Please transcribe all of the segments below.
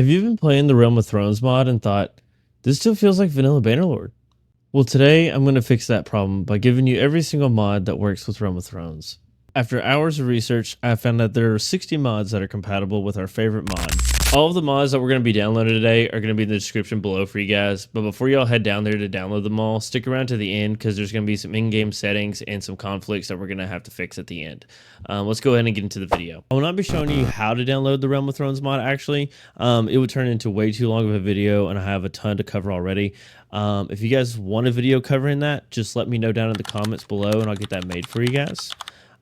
Have you been playing the Realm of Thrones mod and thought, this still feels like vanilla Bannerlord? Well, today I'm going to fix that problem by giving you every single mod that works with Realm of Thrones. After hours of research, I found that there are 60 mods that are compatible with our favorite mod. All of the mods that we're going to be downloading today are going to be in the description below for you guys, but before y'all head down there to download them all, stick around to the end because there's going to be some in-game settings and some conflicts that we're going to have to fix at the end. Let's go ahead and get into the video. I will not be showing you how to download the Realm of Thrones mod actually. It would turn into way too long of a video and I have a ton to cover already. If you guys want a video covering that, just let me know down in the comments below and I'll get that made for you guys.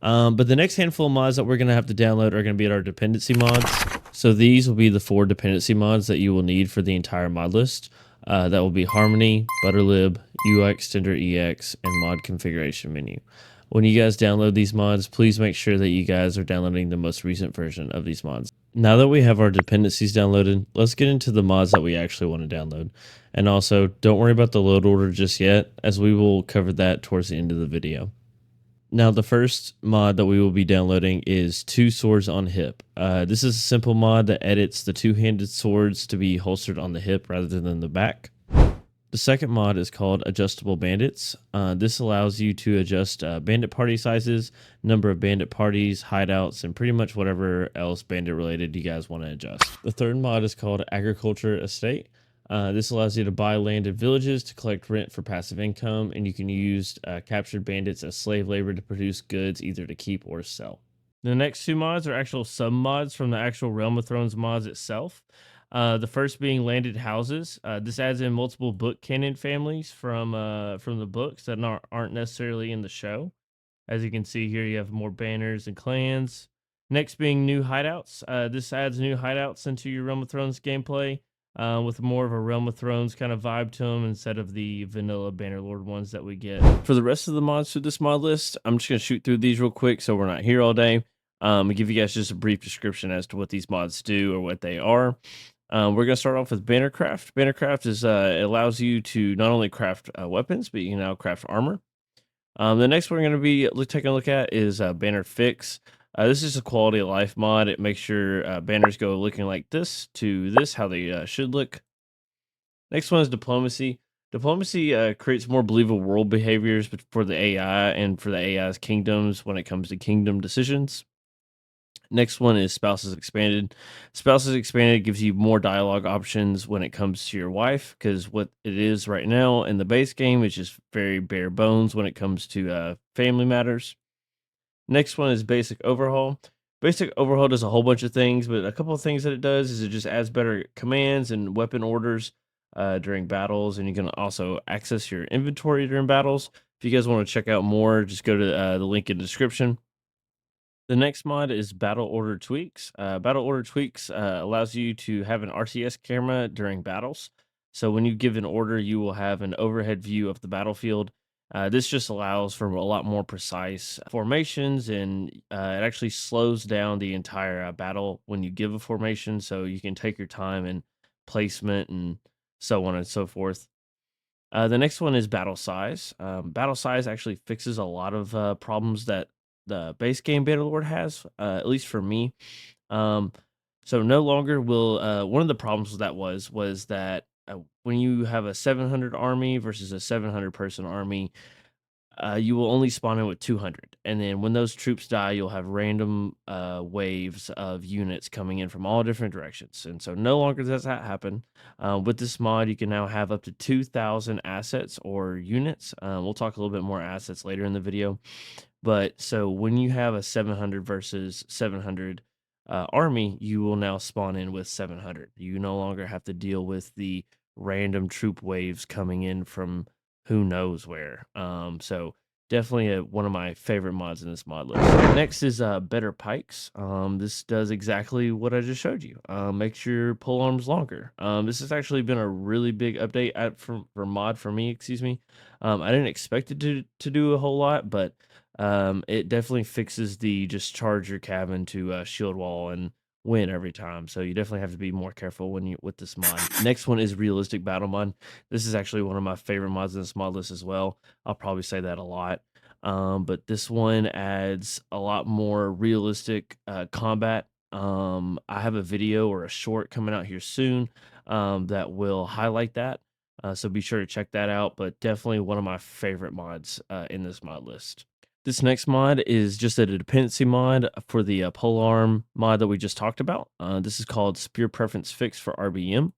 But the next handful of mods that we're going to have to download are going to be our dependency mods. So these will be the 4 dependency mods that you will need for the entire mod list. That will be Harmony, Butterlib, UI Extender EX, and Mod Configuration Menu. When you guys download these mods, please make sure that you guys are downloading the most recent version of these mods. Now that we have our dependencies downloaded, let's get into the mods that we actually want to download. And also, don't worry about the load order just yet, as we will cover that towards the end of the video. Now, the first mod that we will be downloading is Two Swords on Hip. This is a simple mod that edits the two-handed swords to be holstered on the hip rather than the back. The second mod is called Adjustable Bandits. This allows you to adjust bandit party sizes, number of bandit parties, hideouts, and pretty much whatever else bandit related you guys want to adjust. The third mod is called Agriculture Estate. This allows you to buy land in villages to collect rent for passive income, and you can use captured bandits as slave labor to produce goods either to keep or sell. The next 2 mods are actual sub-mods from the actual Realm of Thrones mods itself. The first being Landed Houses. This adds in multiple book canon families from the books that aren't necessarily in the show. As you can see here, you have more banners and clans. Next being New Hideouts. This adds new hideouts into your Realm of Thrones gameplay. With more of a Realm of Thrones kind of vibe to them instead of the vanilla Bannerlord ones that we get. For the rest of the mods to this mod list, I'm just going to shoot through these real quick so we're not here all day. I'll give you guys just a brief description as to what these mods do or what they are. We're going to start off with Bannercraft. Bannercraft is it allows you to not only craft weapons, but you can now craft armor. The next one we're going to be taking a look at is Banner Fix. This is a quality of life mod. It makes sure banners go looking like this to this, how they should look. Next one is Diplomacy. Diplomacy creates more believable world behaviors for the AI and for the AI's kingdoms when it comes to kingdom decisions. Next one is Spouses Expanded. Spouses Expanded gives you more dialogue options when it comes to your wife, because what it is right now in the base game is just very bare bones when it comes to family matters. Next one is Basic Overhaul. Basic Overhaul does a whole bunch of things, but a couple of things that it does is it just adds better commands and weapon orders during battles, and you can also access your inventory during battles. If you guys want to check out more, just go to the link in the description. The next mod is Battle Order Tweaks. Battle Order Tweaks allows you to have an RTS camera during battles. So when you give an order, you will have an overhead view of the battlefield. This just allows for a lot more precise formations, and it actually slows down the entire battle when you give a formation, so you can take your time and placement and so on and so forth. The next one is Battle Size. Battle Size actually fixes a lot of problems that the base game Bannerlord has, at least for me. So no longer will one of the problems with that was that when you have a 700 army versus a 700 person army, you will only spawn in with 200, and then when those troops die, you'll have random waves of units coming in from all different directions. And so no longer does that happen. With this mod, you can now have up to 2,000 assets or units. We'll talk a little bit more assets later in the video. But so when you have a 700 versus 700 army, you will now spawn in with 700. You no longer have to deal with the random troop waves coming in from who knows where. So definitely one of my favorite mods in this mod list. Next is Better Pikes. This does exactly what I just showed you. Makes your polearms longer. This has actually been a really big update for mod for me, excuse me. I didn't expect it to do a whole lot, but it definitely fixes the just charge your cabin to shield wall and win every time. So you definitely have to be more careful with this mod. Next one is Realistic Battle Mod. This is actually one of my favorite mods in this mod list as well. I'll probably say that a lot. But this one adds a lot more realistic combat I have a video or a short coming out here soon that will highlight that. So be sure to check that out. But definitely one of my favorite mods in this mod list. This next mod is just a dependency mod for the polearm mod that we just talked about. This is called Spear Preference Fix for RBM.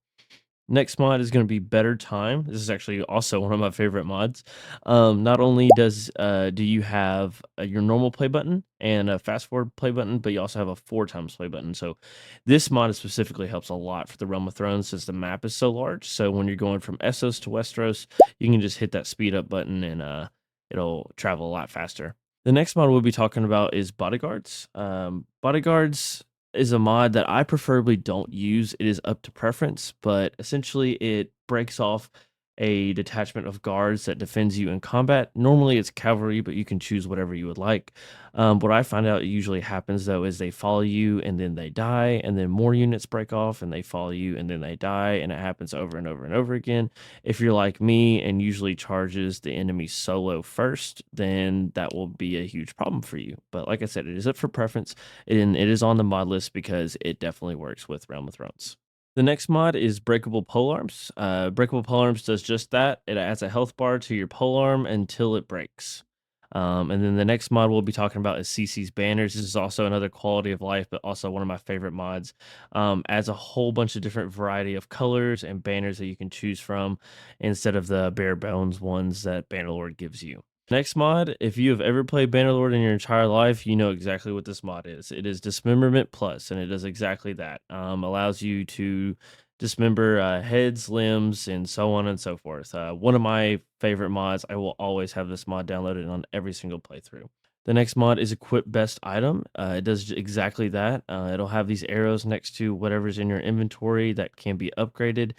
Next mod is going to be Better Time. This is actually also one of my favorite mods. Not only do you have your normal play button and a fast forward play button, but you also have a 4x play button. So this mod specifically helps a lot for the Realm of Thrones since the map is so large. So when you're going from Essos to Westeros, you can just hit that speed up button and it'll travel a lot faster. The next mod we'll be talking about is Bodyguards. Bodyguards is a mod that I preferably don't use. It is up to preference, but essentially it breaks off a detachment of guards that defends you in combat. Normally it's cavalry, but you can choose whatever you would like. What I find out usually happens though is they follow you and then they die, and then more units break off and they follow you and then they die, and it happens over and over and over again. If you're like me and usually charges the enemy solo first, then that will be a huge problem for you. But like I said, it is up for preference, and it is on the mod list because it definitely works with Realm of Thrones. The next mod is Breakable Polearms. Breakable Polearms does just that. It adds a health bar to your polearm until it breaks. And then the next mod we'll be talking about is CC's Banners. This is also another quality of life, but also one of my favorite mods. Adds a whole bunch of different variety of colors and banners that you can choose from instead of the bare bones ones that Bannerlord gives you. Next mod, if you have ever played Bannerlord in your entire life, you know exactly what this mod is. It is Dismemberment Plus, and it does exactly that. Allows you to dismember heads, limbs, and so on and so forth. One of my favorite mods. I will always have this mod downloaded on every single playthrough. The next mod is Equip Best Item. It does exactly that. It'll have these arrows next to whatever's in your inventory that can be upgraded,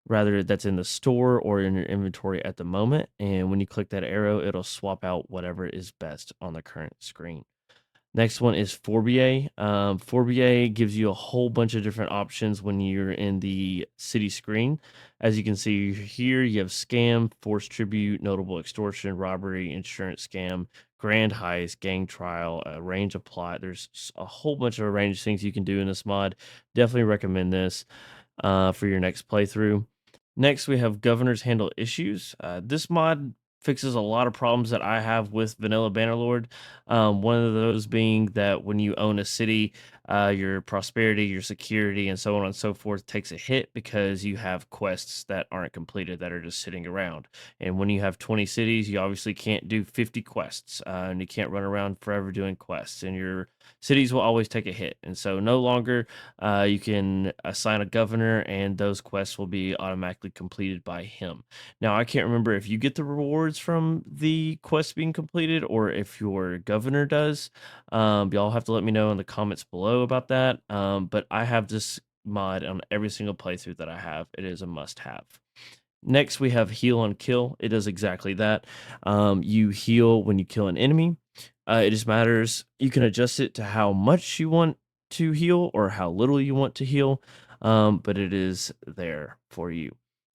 rather that's in the store or in your inventory at the moment. And when you click that arrow, it'll swap out whatever is best on the current screen. Next one is Fourberie. Fourberie gives you a whole bunch of different options when you're in the city screen. As you can see here, you have scam, forced tribute, notable extortion, robbery, insurance scam, grand heist, gang trial, a range of plot. There's a whole bunch of a range of things you can do in this mod. Definitely recommend this for your next playthrough. Next, we have Governors Handle Issues. This mod fixes a lot of problems that I have with Vanilla Bannerlord. One of those being that when you own a city, your prosperity, your security, and so on and so forth takes a hit because you have quests that aren't completed that are just sitting around. And when you have 20 cities, you obviously can't do 50 quests, and you can't run around forever doing quests, and your cities will always take a hit. And so no longer you can assign a governor, and those quests will be automatically completed by him. Now, I can't remember if you get the rewards from the quest being completed or if your governor does. Y'all have to let me know in the comments below about that. But I have this mod on every single playthrough that I have. It is a must have. Next, we have Heal on Kill. It does exactly that. You heal when you kill an enemy. It just matters. You can adjust it to how much you want to heal or how little you want to heal, but it is there for you.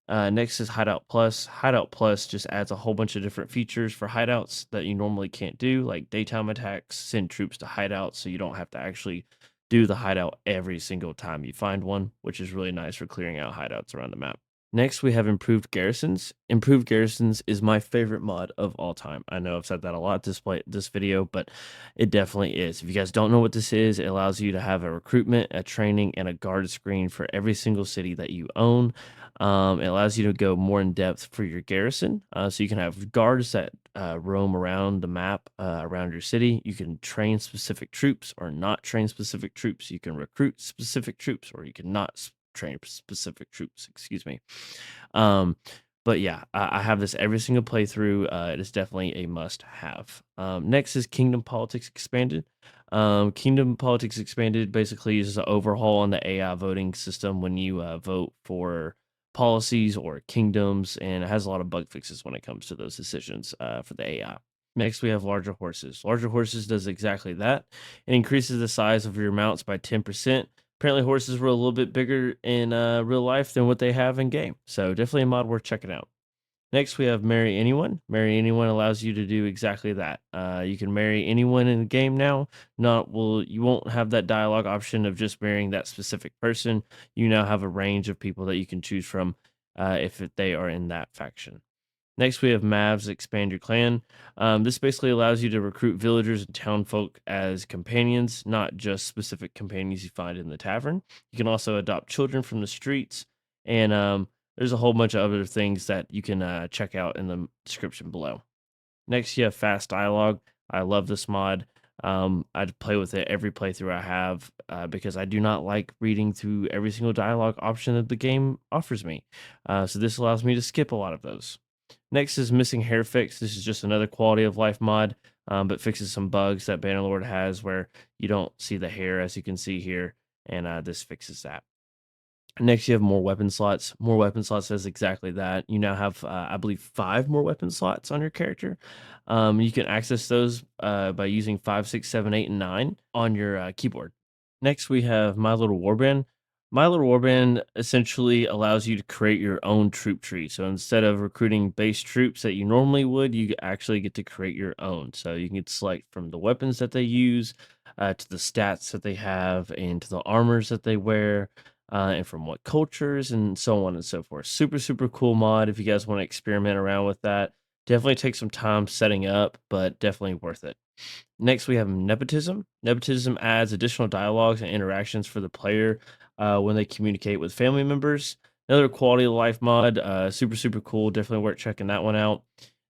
Next is Hideout Plus. Hideout Plus just adds a whole bunch of different features for hideouts that you normally can't do, like daytime attacks, send troops to hideouts so you don't have to actually do the hideout every single time you find one, which is really nice for clearing out hideouts around the map. Next, we have Improved Garrisons. Improved Garrisons is my favorite mod of all time. I know I've said that a lot this video, but it definitely is. If you guys don't know what this is, it allows you to have a recruitment, a training, and a guard screen for every single city that you own. It allows you to go more in depth for your garrison. So you can have guards that roam around the map around your city. You can train specific troops or not train specific troops. You can recruit specific troops or you can not train specific troops. Excuse me. Um, but yeah, I have this every single playthrough. It is definitely a must have. Next is Kingdom Politics Expanded. Kingdom Politics Expanded basically is an overhaul on the AI voting system when you vote for policies or kingdoms, and it has a lot of bug fixes when it comes to those decisions for the AI. Next, we have Larger Horses. Larger Horses does exactly that. It increases the size of your mounts by 10%. Apparently, horses were a little bit bigger in real life than what they have in game. So definitely a mod worth checking out. Next, we have Marry Anyone. Marry Anyone allows you to do exactly that. You can marry anyone in the game now. You won't have that dialogue option of just marrying that specific person. You now have a range of people that you can choose from if they are in that faction. Next, we have Mavs Expand Your Clan. This basically allows you to recruit villagers and townfolk as companions, not just specific companions you find in the tavern. You can also adopt children from the streets, and there's a whole bunch of other things that you can check out in the description below. Next, you have Fast Dialogue. I love this mod. I'd play with it every playthrough I have because I do not like reading through every single dialogue option that the game offers me. So this allows me to skip a lot of those. Next is Missing Hair Fix. This is just another quality of life mod, but fixes some bugs that Bannerlord has where you don't see the hair as you can see here, and this fixes that. Next, you have more weapon slots. More weapon slots does exactly that. You now have, I believe, 5 more weapon slots on your character. You can access those by using 5, 6, 7, 8, and 9 on your keyboard. Next, we have My Little Warband. My Little Warband essentially allows you to create your own troop tree. So instead of recruiting base troops that you normally would, you actually get to create your own. So you can select from the weapons that they use, to the stats that they have, and to the armors that they wear, and from what cultures, and so on and so forth. Super, super cool mod if you guys want to experiment around with that. Definitely take some time setting up, but definitely worth it. Next, we have Nepotism. Nepotism adds additional dialogues and interactions for the player when they communicate with family members. Another quality of life mod, super, super cool. Definitely worth checking that one out.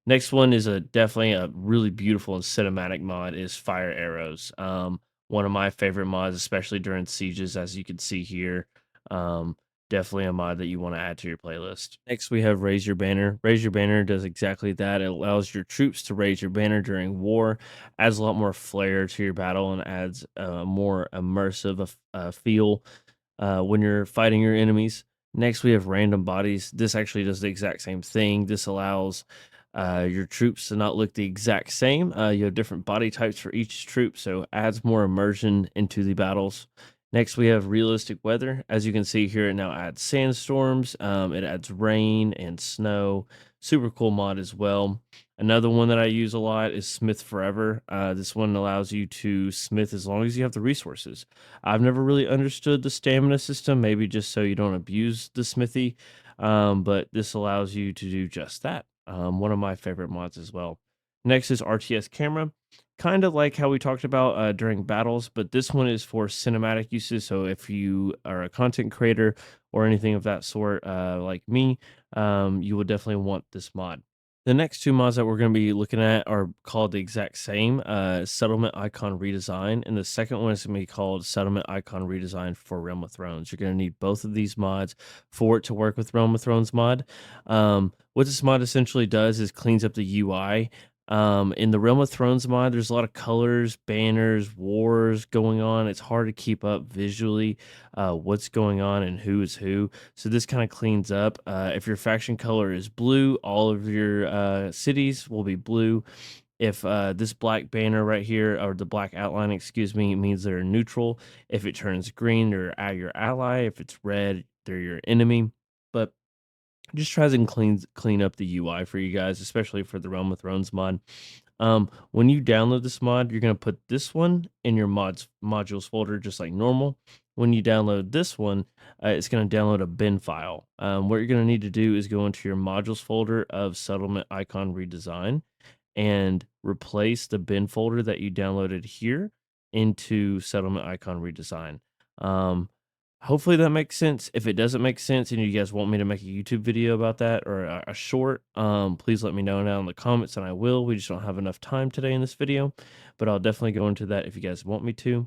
Next one is definitely a really beautiful and cinematic mod is Fire Arrows. One of my favorite mods, especially during sieges, as you can see here. Um, Definitely a mod that you want to add to your playlist. Next, we have Raise Your Banner. Raise Your Banner does exactly that. It allows your troops to raise your banner during war, adds a lot more flair to your battle, and adds a more immersive feel when you're fighting your enemies. Next, we have Random Bodies. This actually does the exact same thing. This allows your troops to not look the exact same. You have different body types for each troop, so adds more immersion into the battles. Next, we have realistic weather. As you can see here, it now adds sandstorms. It adds rain and snow. Super cool mod as well. Another one that I use a lot is Smith Forever. This one allows you to smith as long as you have the resources. I've never really understood the stamina system, maybe just so you don't abuse the smithy, but this allows you to do just that. One of my favorite mods as well. Next is RTS Camera, kind of like how we talked about during battles, but this one is for cinematic uses. So if you are a content creator or anything of that sort, like me, you will definitely want this mod. The next two mods that we're going to be looking at are called the exact same, Settlement Icon Redesign, and the second one is going to be called Settlement Icon Redesign for Realm of Thrones. You're going to need both of these mods for it to work with Realm of Thrones mod. What this mod essentially does is cleans up the UI. In the Realm of Thrones mod, there's a lot of colors, banners, wars going on. It's hard to keep up visually what's going on and who is who. So this kind of cleans up. If your faction color is blue, all of your cities will be blue. If this black banner right here, or the black outline, excuse me, means they're neutral. If it turns green, they're your ally. If it's red, they're your enemy. But just tries and clean up the UI for you guys, especially for the Realm of Thrones mod. When you download this mod, you're gonna put this one in your modules folder just like normal. When you download this one, it's gonna download a bin file. What you're gonna need to do is go into your modules folder of Settlement Icon Redesign and replace the bin folder that you downloaded here into Settlement Icon Redesign. Um, Hopefully that makes sense. If it doesn't make sense and you guys want me to make a YouTube video about that or a short, please let me know now in the comments and I will. We just don't have enough time today in this video, but I'll definitely go into that if you guys want me to.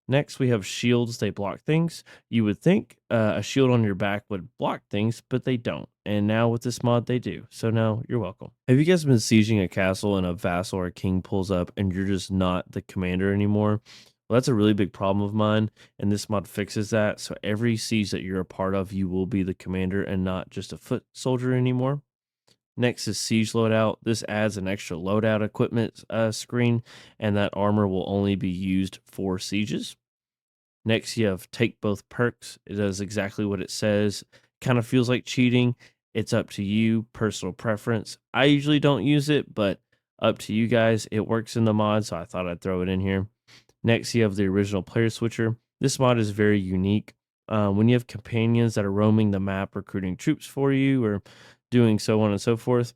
Next, we have shields. They block things. You would think a shield on your back would block things, but they don't. And now with this mod, they do. So now you're welcome. Have you guys been sieging a castle and a vassal or a king pulls up and you're just not the commander anymore? Well, that's a really big problem of mine, and this mod fixes that. So every siege that you're a part of, you will be the commander and not just a foot soldier anymore. Next is Siege Loadout. This adds an extra loadout equipment screen, and that armor will only be used for sieges. Next, you have Take Both Perks. It does exactly what it says. Kind of feels like cheating. It's up to you, personal preference. I usually don't use it, but up to you guys. It works in the mod, so I thought I'd throw it in here. Next, you have the original player switcher. This mod is very unique. When you have companions that are roaming the map, recruiting troops for you, or doing so on and so forth,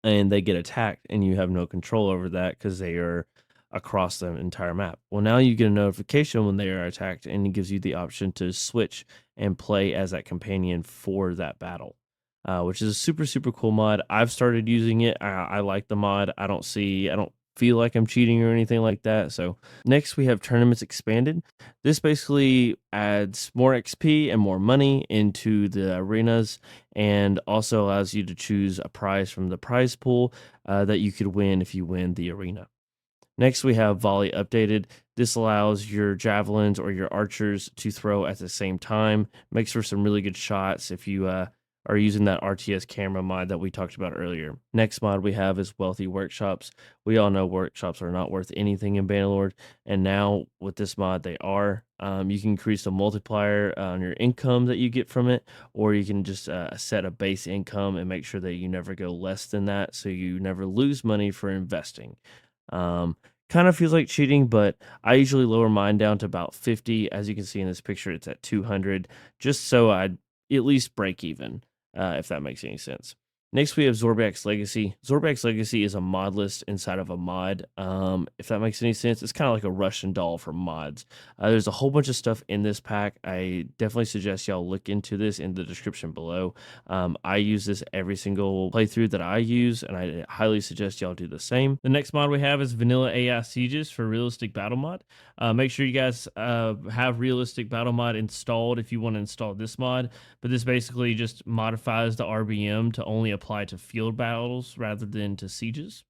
and they get attacked, and you have no control over that because they are across the entire map. Well, now you get a notification when they are attacked, and it gives you the option to switch and play as that companion for that battle, which is a super, super cool mod. I've started using it. I like the mod. I don't feel like I'm cheating or anything like that. So next we have tournaments expanded. This basically adds more XP and more money into the arenas, and also allows you to choose a prize from the prize pool that you could win if you win the arena. Next, we have volley updated. This allows your javelins or your archers to throw at the same time. Makes for some really good shots if you are using that RTS camera mod that we talked about earlier. Next mod we have is wealthy workshops. We all know workshops are not worth anything in Bannerlord, and now with this mod they are. You can increase the multiplier on your income that you get from it, or you can just set a base income and make sure that you never go less than that, so you never lose money for investing. Kind of feels like cheating, but I usually lower mine down to about 50. As you can see in this picture, it's at 200, just so I'd at least break even, if that makes any sense. Next, we have Zorbac's Legacy. Zorbac's Legacy is a mod list inside of a mod. If that makes any sense, it's kind of like a Russian doll for mods. There's a whole bunch of stuff in this pack. I definitely suggest y'all look into this in the description below. I use this every single playthrough that I use, and I highly suggest y'all do the same. The next mod we have is Vanilla AI Sieges for Realistic Battle Mod. Make sure you guys have Realistic Battle Mod installed if you want to install this mod, but this basically just modifies the RBM to only apply to field battles rather than to sieges.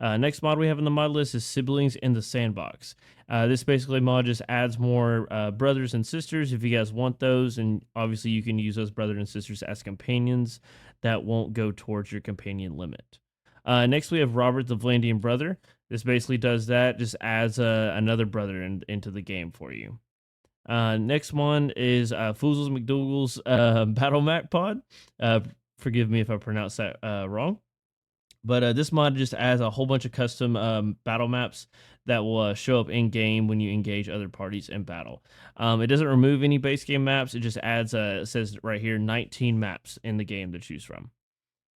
Next mod we have in the mod list is Siblings in the Sandbox. This basically mod just adds more brothers and sisters if you guys want those, and obviously you can use those brothers and sisters as companions that won't go towards your companion limit. Next we have Robert the Vlandian Brother. This basically does that, just adds another brother into the game for you. Next one is Foozles McDougal's Battle Map Pod. Forgive me if I pronounce that wrong. But this mod just adds a whole bunch of custom battle maps that will show up in game when you engage other parties in battle. It doesn't remove any base game maps. It just adds, it says right here, 19 maps in the game to choose from.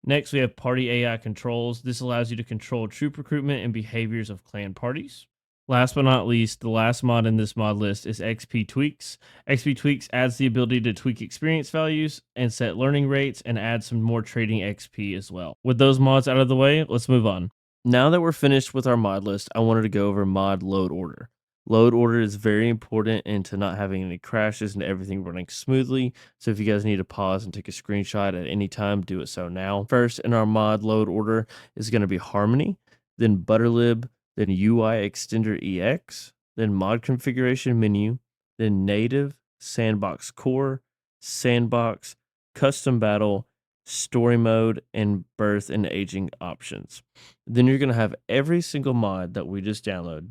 Next, we have Party AI Controls. This allows you to control troop recruitment and behaviors of clan parties. Last but not least, the last mod in this mod list is XP Tweaks. XP Tweaks adds the ability to tweak experience values and set learning rates, and add some more trading XP as well. With those mods out of the way, let's move on. Now that we're finished with our mod list, I wanted to go over mod load order. Load order is very important into not having any crashes and everything running smoothly. So if you guys need to pause and take a screenshot at any time, do it so now. First in our mod load order is going to be Harmony, then Butterlib, then UI Extender EX, then Mod Configuration Menu, then Native, Sandbox Core, Sandbox, Custom Battle, Story Mode, and Birth and Aging options. Then you're going to have every single mod that we just downloaded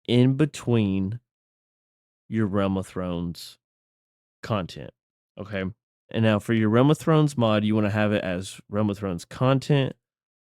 in between your Realm of Thrones content, okay? And now for your Realm of Thrones mod, you want to have it as Realm of Thrones content,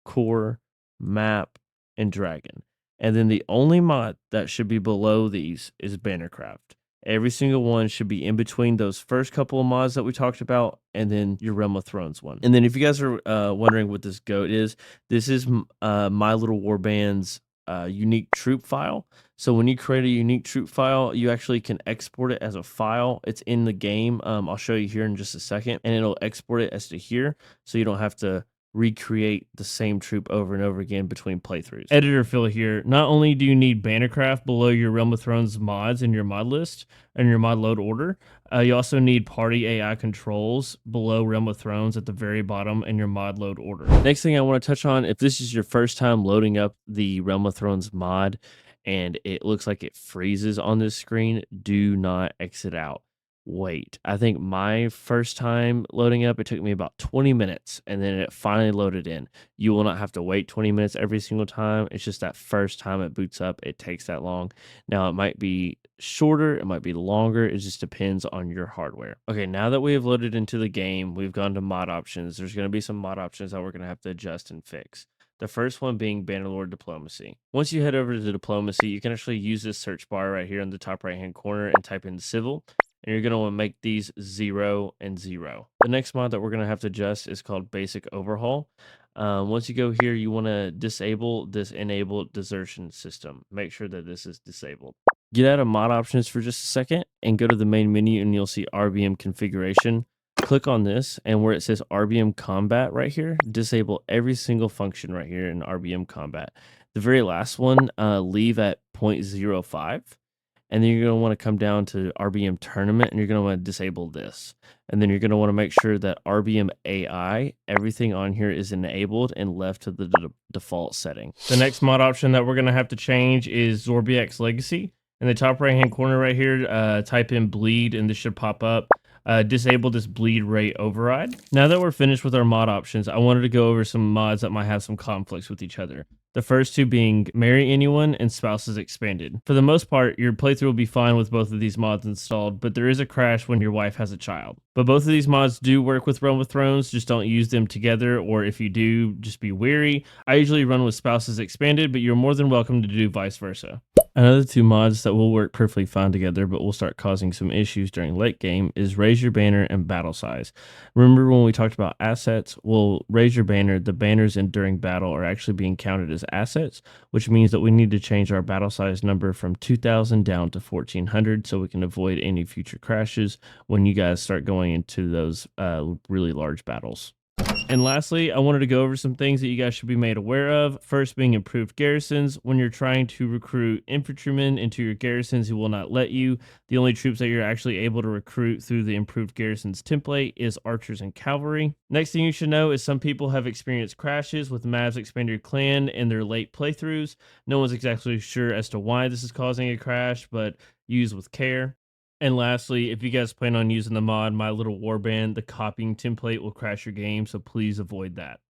core, map, and dragon. And then the only mod that should be below these is Bannercraft. Every single one should be in between those first couple of mods that we talked about, and then your Realm of Thrones one. And then if you guys are wondering what this goat is, this is My Little Warband's unique troop file. So when you create a unique troop file, you actually can export it as a file. It's in the game. I'll show you here in just a second, and it'll export it as to here, so you don't have to recreate the same troop over and over again between playthroughs. Editor Phil here. Not only do you need Bannercraft below your Realm of Thrones mods in your mod list and your mod load order, you also need Party AI Controls below Realm of Thrones at the very bottom in your mod load order. Next thing I want to touch on, if this is your first time loading up the Realm of Thrones mod and it looks like it freezes on this screen, do not exit out. wait. I think my first time loading up, it took me about 20 minutes and then it finally loaded in. You will not have to wait 20 minutes every single time. It's just that first time it boots up, it takes that long. Now, it might be shorter, it might be longer. It just depends on your hardware. Okay, now that we have loaded into the game, we've gone to mod options. There's going to be some mod options that we're going to have to adjust and fix. The first one being Bannerlord Diplomacy. Once you head over to the Diplomacy, you can actually use this search bar right here in the top right hand corner and type in civil. And you're going to want to make these 0 and 0. The next mod that we're going to have to adjust is called Basic Overhaul. Once you go here, you want to disable this enable desertion system. Make sure that this is disabled. Get out of mod options for just a second and go to the main menu and you'll see RBM configuration. Click on this, and where it says RBM combat right here, disable every single function right here in RBM combat. The very last one, leave at 0.05. And then you're going to want to come down to RBM tournament and you're going to want to disable this. And then you're going to want to make sure that RBM AI, everything on here is enabled and left to the default setting. The next mod option that we're going to have to change is Zorbiak's Legacy. In the top right hand corner right here, type in bleed and this should pop up. Disable this bleed rate override. Now that we're finished with our mod options, I wanted to go over some mods that might have some conflicts with each other. The first two being Marry Anyone and Spouses Expanded. For the most part, your playthrough will be fine with both of these mods installed, but there is a crash when your wife has a child. But both of these mods do work with Realm of Thrones, just don't use them together, or if you do, just be wary. I usually run with Spouses Expanded, but you're more than welcome to do vice versa. Another two mods that will work perfectly fine together but will start causing some issues during late game is Raise Your Banner and Battle Size. Remember when we talked about assets? Well, Raise Your Banner, the banners during battle are actually being counted as assets, which means that we need to change our battle size number from 2,000 down to 1,400 so we can avoid any future crashes when you guys start going into those really large battles. And lastly, I wanted to go over some things that you guys should be made aware of. First being improved garrisons. When you're trying to recruit infantrymen into your garrisons, he will not let you. The only troops that you're actually able to recruit through the improved garrisons template is archers and cavalry. Next thing you should know is some people have experienced crashes with Mav's Expanded Clan in their late playthroughs. No one's exactly sure as to why this is causing a crash, but use with care. And lastly, if you guys plan on using the mod My Little Warband, the copying template will crash your game, so please avoid that.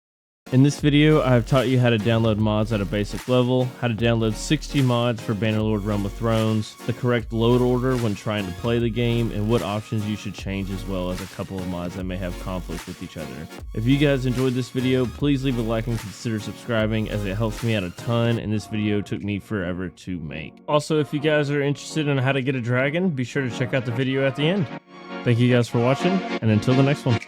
In this video, I have taught you how to download mods at a basic level, how to download 60 mods for Bannerlord Realm of Thrones, the correct load order when trying to play the game, and what options you should change, as well as a couple of mods that may have conflict with each other. If you guys enjoyed this video, please leave a like and consider subscribing, as it helps me out a ton, and this video took me forever to make. Also, if you guys are interested in how to get a dragon, be sure to check out the video at the end. Thank you guys for watching, and until the next one.